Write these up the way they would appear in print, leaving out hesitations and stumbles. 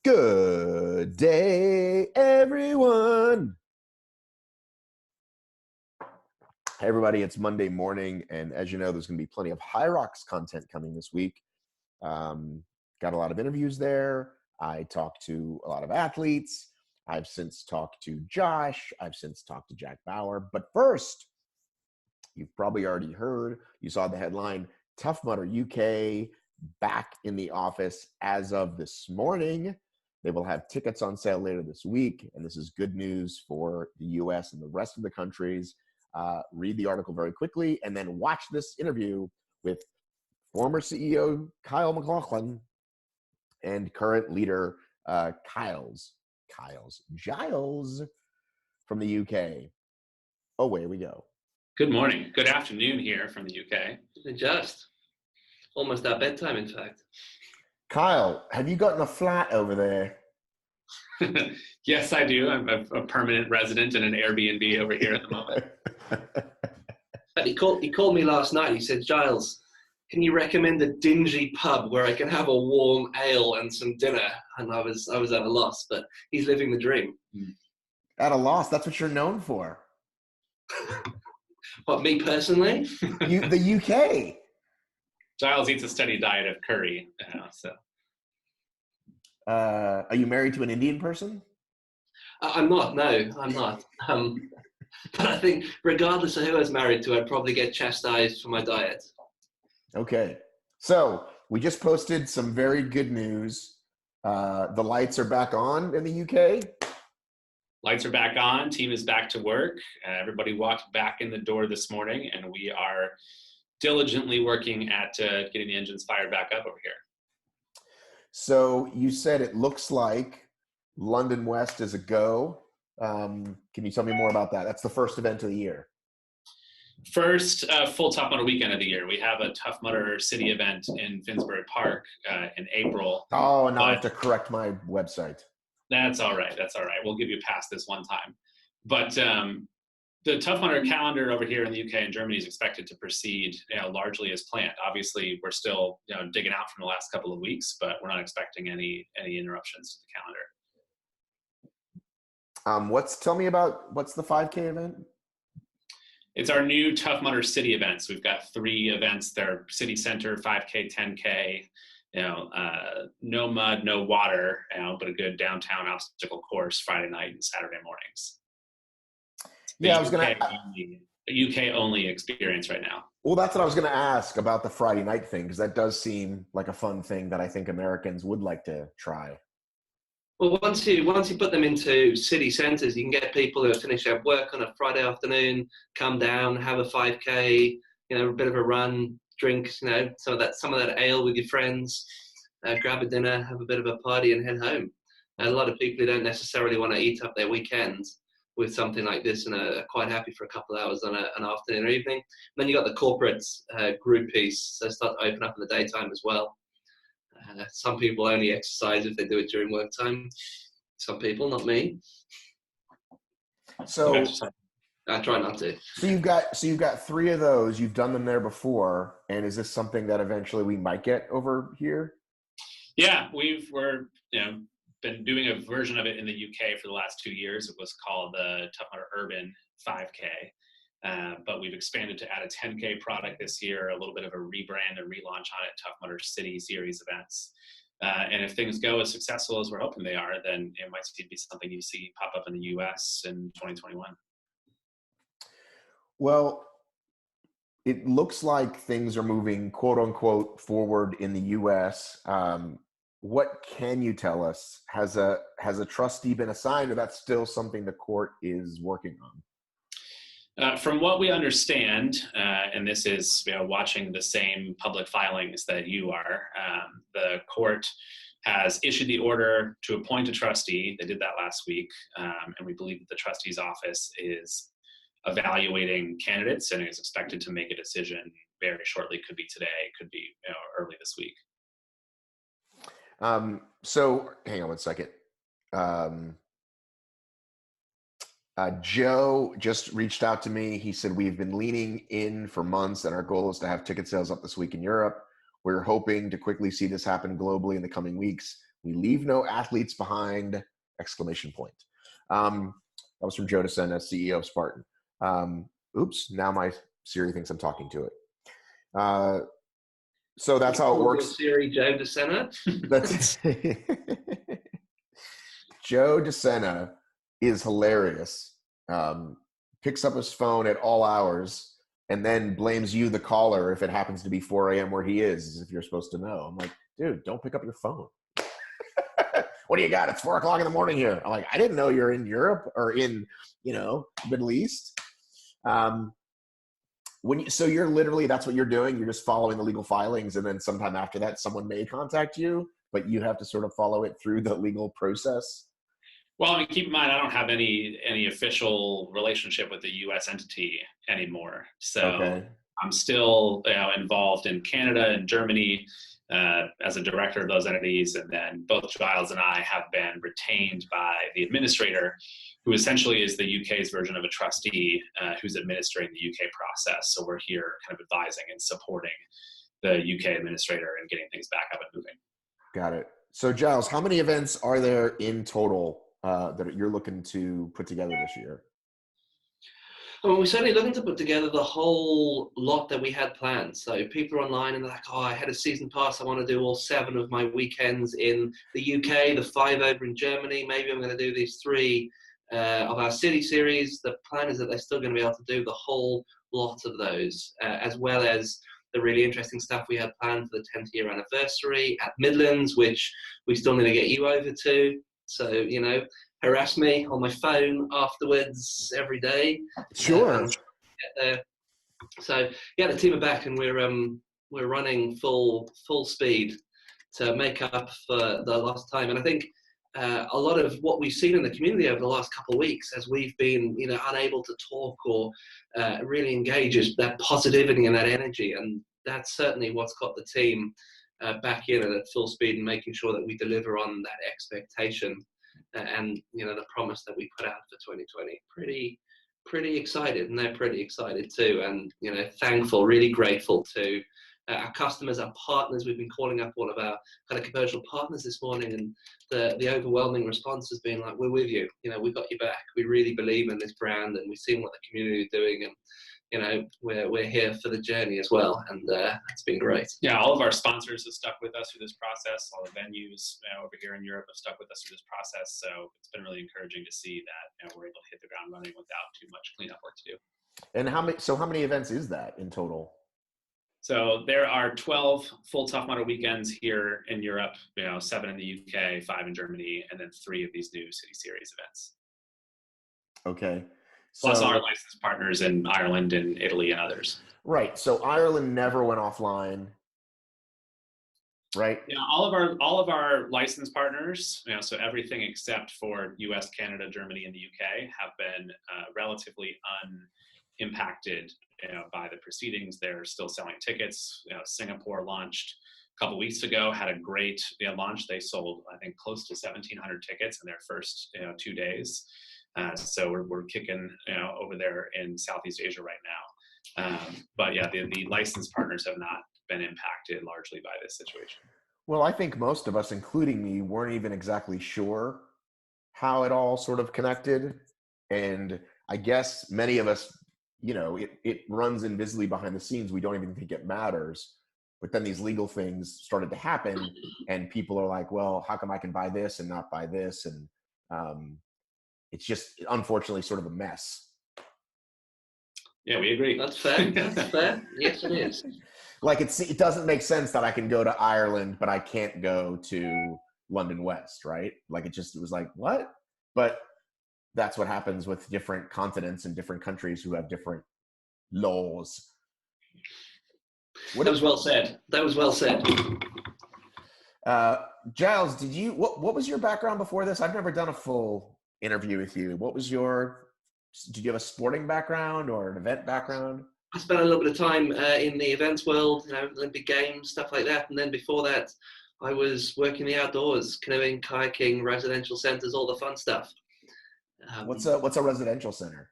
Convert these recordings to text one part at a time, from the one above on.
Good day, everyone. Hey, everybody, it's Monday morning, and as you know, there's going to be plenty of High Rocks content coming this week. Got a lot of interviews there. I talked to a lot of athletes. I've since talked to Josh. I've since talked to Jack Bauer. But first, you've probably already heard, you saw the headline, Tough Mudder U.K. back in the office as of this morning. They will have tickets on sale later this week, and this is good news for the U.S. and the rest of the countries. Read the article very quickly, and then watch this interview with former CEO Kyle McLaughlin and current leader Giles from the UK. Away we go. Good morning. Good afternoon here from the UK. Just almost our bedtime, in fact. Kyle, have you gotten a flat over there? Yes, I do. I'm a permanent resident in an Airbnb over here at the moment. But he called me last night. He said, Giles, can you recommend a dingy pub where I can have a warm ale and some dinner? And I was at a loss, but he's living the dream. At a loss? That's what you're known for. What, me personally? The UK. Giles eats a steady diet of curry. Are you married to an Indian person? I'm not. No, I'm not. But I think regardless of who I was married to, I'd probably get chastised for my diet. Okay. So we just posted some very good news. The lights are back on in the UK. Lights are back on. Team is back to work. Everybody walked back in the door this morning, and we are diligently working at getting the engines fired back up over here. So you said it looks like London West is a go. Can you tell me more about that? That's the first event of the year. First full Tough Mudder weekend of the year. We have a Tough Mudder City event in Finsbury Park in April. Oh, now I have to correct my website. That's all right. That's all right. We'll give you a pass this one time. But the Tough Mudder calendar over here in the UK and Germany is expected to proceed largely as planned. Obviously, we're still digging out from the last couple of weeks, but we're not expecting any interruptions to the calendar. Tell me about what's the 5K event? It's our new Tough Mudder City events. We've got 3 events. They're city center, 5K, 10K. No mud, no water, but a good downtown obstacle course Friday night and Saturday mornings. Yeah, I was going to UK only experience right now. Well, that's what I was going to ask about the Friday night thing, because that does seem like a fun thing that I think Americans would like to try. Well, once you put them into city centres, you can get people who have finished their work on a Friday afternoon, come down, have a 5K, a bit of a run, drink, some of that ale with your friends, grab a dinner, have a bit of a party, and head home. And a lot of people who don't necessarily want to eat up their weekends with something like this and are quite happy for a couple of hours on an afternoon or evening. And then you got the corporate group piece, so start to open up in the daytime as well. Some people only exercise if they do it during work time. Some people, not me. So I try not to. So you've got 3 of those. You've done them there before, and is this something that eventually we might get over here? Yeah, we're been doing a version of it in the UK for the last 2 years. It was called the Tough Mudder Urban 5K, but we've expanded to add a 10K product this year, a little bit of a rebrand and relaunch on it, Tough Mudder City Series events. And if things go as successful as we're hoping they are, then it might be something you see pop up in the US in 2021. Well, it looks like things are moving, quote unquote, forward in the US. What can you tell us? Has a trustee been assigned, or that's still something the court is working on? From what we understand, and this is watching the same public filings that you are, the court has issued the order to appoint a trustee. They did that last week, and we believe that the trustee's office is evaluating candidates and is expected to make a decision very shortly. Could be today, could be early this week. So hang on one second. Joe just reached out to me. He said, we've been leaning in for months and our goal is to have ticket sales up this week in Europe. We're hoping to quickly see this happen globally in the coming weeks. We leave no athletes behind! Exclamation point. That was from Joe Sena, CEO of Spartan. Oops, now my Siri thinks I'm talking to it. So that's how it works. Siri, Joe Sena. That's Joe Sena is hilarious. Picks up his phone at all hours and then blames you, the caller, if it happens to be 4 a.m. where he is, as if you're supposed to know. I'm like, dude, don't pick up your phone. What do you got? It's 4 o'clock in the morning here. I'm like, I didn't know you're in Europe or in, Middle East. So you're literally, that's what you're doing. You're just following the legal filings. And then sometime after that, someone may contact you, but you have to sort of follow it through the legal process. Well, I mean, keep in mind, I don't have any official relationship with the U.S. entity anymore. So okay. I'm still involved in Canada and Germany as a director of those entities. And then both Giles and I have been retained by the administrator, who essentially is the UK's version of a trustee who's administering the UK process. So we're here kind of advising and supporting the UK administrator and getting things back up and moving. Got it. So Giles, how many events are there in total that you're looking to put together this year? Well, we're certainly looking to put together the whole lot that we had planned. So people are online and they're like, I had a season pass. I want to do all 7 of my weekends in the UK, the 5 over in Germany. Maybe I'm going to do these 3 of our city series. The plan is that they're still going to be able to do the whole lot of those, as well as the really interesting stuff we had planned for the 10th year anniversary at Midlands, which we still need to get you over to. So, harass me on my phone afterwards every day. Sure. So yeah, the team are back and we're running full speed to make up for the lost time. And I think a lot of what we've seen in the community over the last couple of weeks, as we've been unable to talk or really engage, is that positivity and that energy. And that's certainly what's got the team back in at full speed and making sure that we deliver on that expectation. And the promise that we put out for 2020, pretty excited, and they're pretty excited too, and thankful, really grateful to our customers, our partners. We've been calling up all of our kind of commercial partners this morning, and the overwhelming response has been like, we're with you, we've got you back, we really believe in this brand, and we've seen what the community is doing, and we're here for the journey as well, and it's been great. Yeah, all of our sponsors have stuck with us through this process. All the venues over here in Europe have stuck with us through this process. So it's been really encouraging to see that we're able to hit the ground running without too much cleanup work to do. And how many events is that in total? So there are 12 full Tough Mudder weekends here in Europe. 7 in the UK, 5 in Germany, and then 3 of these new City Series events. Okay. Plus our licensed partners in Ireland and Italy and others. Right. So Ireland never went offline, right? Yeah, all of our licensed partners, so everything except for US, Canada, Germany, and the UK have been relatively unimpacted by the proceedings. They're still selling tickets. Singapore launched a couple weeks ago, had a great launch. They sold, I think, close to 1,700 tickets in their first 2 days. So we're kicking over there in Southeast Asia right now. But yeah, the licensed partners have not been impacted largely by this situation. Well, I think most of us, including me, weren't even exactly sure how it all sort of connected. And I guess many of us, it runs invisibly behind the scenes. We don't even think it matters. But then these legal things started to happen and people are like, well, how come I can buy this and not buy this? And it's just, unfortunately, sort of a mess. Yeah, we agree. That's fair. That's fair. Yes, it is. Like, it doesn't make sense that I can go to Ireland, but I can't go to London West, right? Like, it was like, what? But that's what happens with different continents and different countries who have different laws. That was well said. That was well said. Giles, what was your background before this? I've never done a full interview with you. Did you have a sporting background or an event background? I spent a little bit of time in the events world, Olympic Games, stuff like that. And then before that, I was working the outdoors, canoeing, kayaking, residential centers, all the fun stuff. What's a residential center?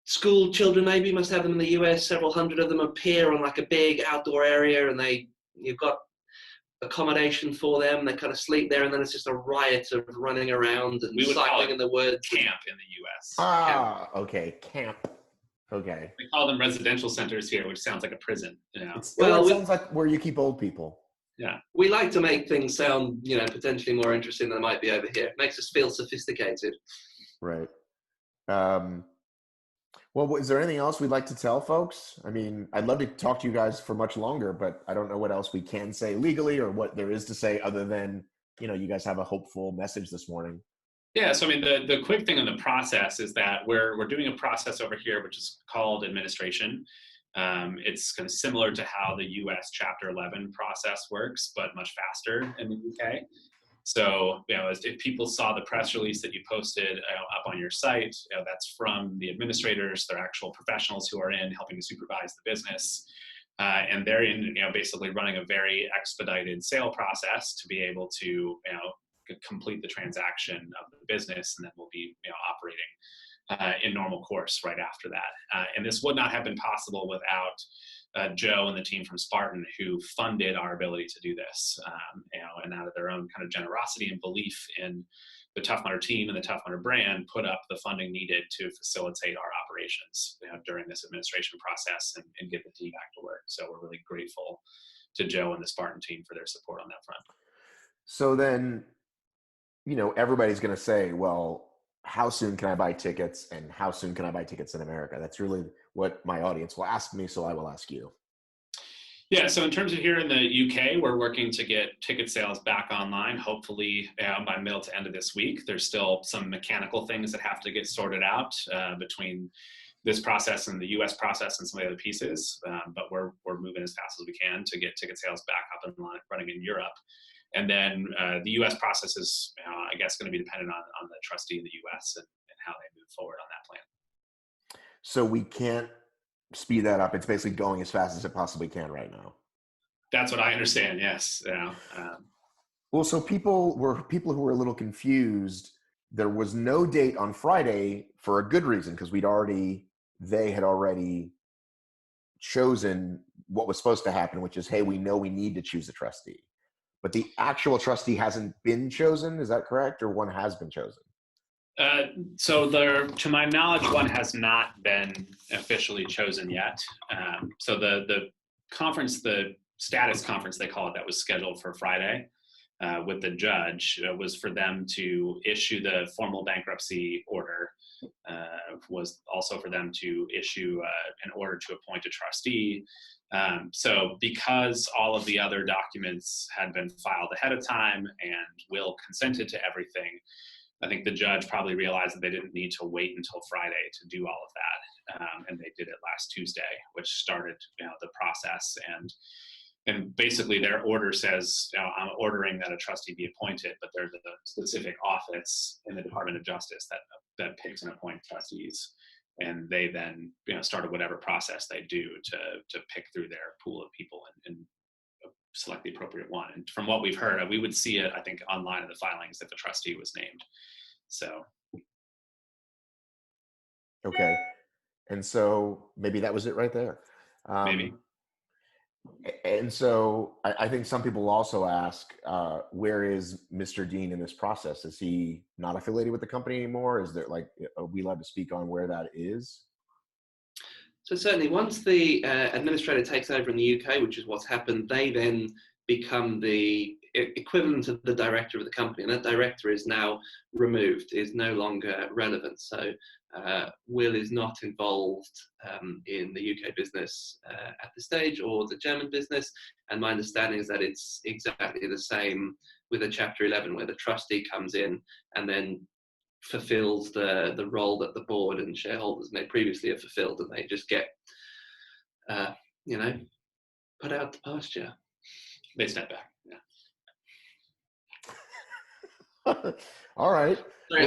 School children maybe must have them in the US. Several hundred of them appear on like a big outdoor area, and you've got accommodation for them. They kind of sleep there, and then it's just a riot of running around and We would call cycling it in the woods. camp in the U.S. Ah, okay, camp. Okay. We call them residential centers here, which sounds like a prison. You know? It sounds like where you keep old people. Yeah. We like to make things sound, potentially more interesting than they might be over here. It makes us feel sophisticated. Right. Well, is there anything else we'd like to tell folks? I mean, I'd love to talk to you guys for much longer, but I don't know what else we can say legally or what there is to say other than, you guys have a hopeful message this morning. Yeah, so I mean, the quick thing in the process is that we're doing a process over here which is called administration. It's kind of similar to how the U.S. Chapter 11 process works, but much faster in the U.K. So, if people saw the press release that you posted up on your site, that's from the administrators, they're actual professionals who are in helping to supervise the business. And they're in, basically running a very expedited sale process to be able to, complete the transaction of the business, and then we'll be, operating in normal course right after that. And this would not have been possible without Joe and the team from Spartan, who funded our ability to do this, and out of their own kind of generosity and belief in the Tough Mudder team and the Tough Mudder brand, put up the funding needed to facilitate our operations during this administration process and get the team back to work. So we're really grateful to Joe and the Spartan team for their support on that front. So then, everybody's going to say, well, how soon can I buy tickets, and how soon can I buy tickets in America? That's really what my audience will ask me, so I will ask you. Yeah, so in terms of here in the UK, we're working to get ticket sales back online, hopefully by middle to end of this week. There's still some mechanical things that have to get sorted out between this process and the US process and some of the other pieces, but we're moving as fast as we can to get ticket sales back up and running in Europe. And then the U.S. process is, I guess, going to be dependent on the trustee in the U.S. and how they move forward on that plan. So we can't speed that up. It's basically going as fast as it possibly can right now. That's what I understand. Yes. Well, so people who were a little confused. There was no date on Friday for a good reason, because they had already chosen what was supposed to happen, which is, hey, we know we need to choose a trustee. But the actual trustee hasn't been chosen. Is that correct? Or one has been chosen? So to my knowledge, one has not been officially chosen yet. So the conference, the status conference, they call it, that was scheduled for Friday with the judge, was for them to issue the formal bankruptcy order, was also for them to issue an order to appoint a trustee. So because all of the other documents had been filed ahead of time and Will consented to everything, I think the judge probably realized that they didn't need to wait until Friday to do all of that. And they did it last Tuesday, which started the process. And basically their order says, I'm ordering that a trustee be appointed, but there's a specific office in the Department of Justice that picks and appoints trustees. And they then started whatever process they do to pick through their pool of people and select the appropriate one. And from what we've heard, we would see it, I think, online in the filings if a trustee was named. So. Okay. And so maybe that was it right there. Maybe. And so I think some people also ask, where is Mr. Dean in this process? Is he not affiliated with the company anymore? Is there, are we allowed to speak on where that is? So certainly once the administrator takes over in the UK, which is what's happened, they then become the equivalent of the director of the company. And that director is now removed, is no longer relevant. So Will is not involved in the UK business at this stage, or the German business. And my understanding is that it's exactly the same with a Chapter 11, where the trustee comes in and then fulfills the role that the board and shareholders may previously have fulfilled, and they just get, put out the pasture. They step back. Yeah. All right. Sorry,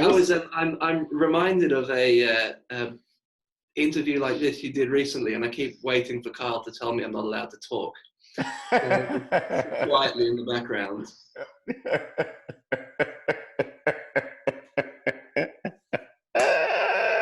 I'm reminded of a interview like this you did recently, and I keep waiting for Carl to tell me I'm not allowed to talk. Quietly in the background.